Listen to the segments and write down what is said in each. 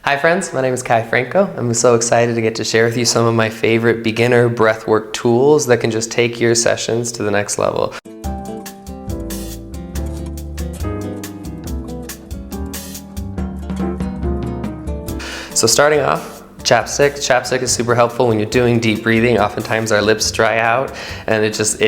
Hi friends, my name is Kai Franco. I'm so excited to get to share with you some of my favorite beginner breathwork tools that can just take your sessions to the next level. So starting off, chapstick. Chapstick is super helpful when you're doing deep breathing. Oftentimes our lips dry out and it just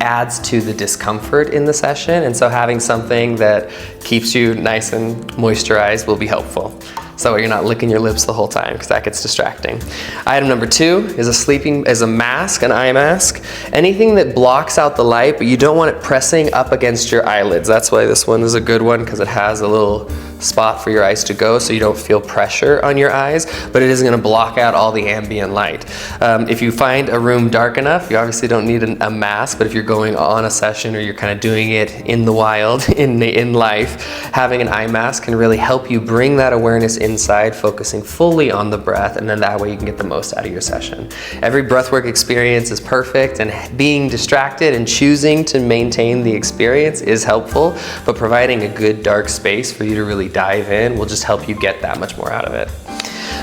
adds to the discomfort in the session. And so having something that keeps you nice and moisturized will be helpful. So you're not licking your lips the whole time because that gets distracting. Item number 2 is a mask, an eye mask. Anything that blocks out the light, but you don't want it pressing up against your eyelids. That's why this one is a good one, because it has a little spot for your eyes to go so you don't feel pressure on your eyes, but it isn't going to block out all the ambient light. If you find a room dark enough, you obviously don't need a mask, but if you're going on a session or you're kind of doing it in the wild, in life, having an eye mask can really help you bring that awareness inside, focusing fully on the breath, and then that way you can get the most out of your session. Every breathwork experience is perfect, and being distracted and choosing to maintain the experience is helpful, but providing a good dark space for you to really dive in will just help you get that much more out of it.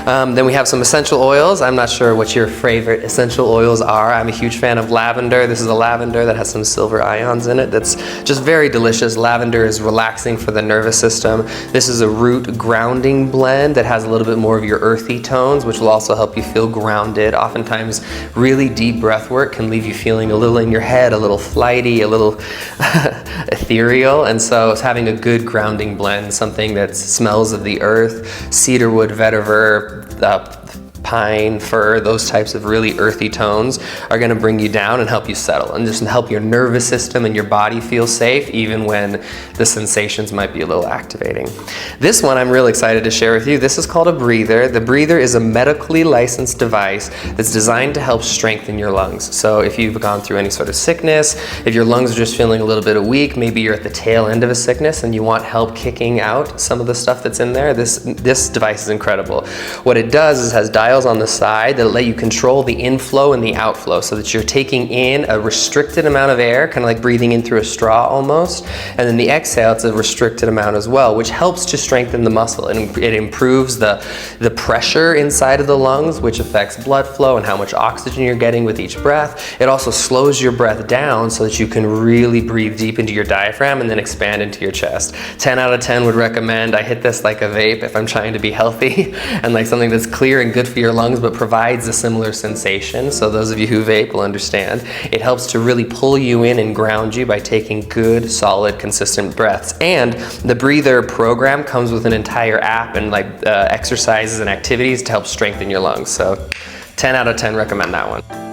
Then we have some essential oils. I'm not sure what your favorite essential oils are. I'm a huge fan of lavender. This is a lavender that has some silver ions in it that's just very delicious. Lavender is relaxing for the nervous system. This is a root grounding blend that has a little bit more of your earthy tones, which will also help you feel grounded. Oftentimes, really deep breath work can leave you feeling a little in your head, a little flighty, a little ethereal, and so having a good grounding blend, something that smells of the earth, cedarwood, vetiver, pine, fir, those types of really earthy tones are going to bring you down and help you settle and just help your nervous system and your body feel safe even when the sensations might be a little activating. This one I'm really excited to share with you. This is called a breather. The breather is a medically licensed device that's designed to help strengthen your lungs. So if you've gone through any sort of sickness, if your lungs are just feeling a little bit weak, maybe you're at the tail end of a sickness and you want help kicking out some of the stuff that's in there, this device is incredible. What it does is has dials on the side that let you control the inflow and the outflow so that you're taking in a restricted amount of air, kind of like breathing in through a straw almost, and then the exhale, it's a restricted amount as well, which helps to strengthen the muscle. And it improves the pressure inside of the lungs, which affects blood flow and how much oxygen you're getting with each breath. It also slows your breath down so that you can really breathe deep into your diaphragm and then expand into your chest. 10 out of 10 would recommend. I hit this like a vape if I'm trying to be healthy and like something that's clear and good for your lungs but provides a similar sensation. So those of you who vape will understand. It helps to really pull you in and ground you by taking good, solid, consistent breaths. And the breather program comes with an entire app and like exercises and activities to help strengthen your lungs. So 10 out of 10 recommend that one.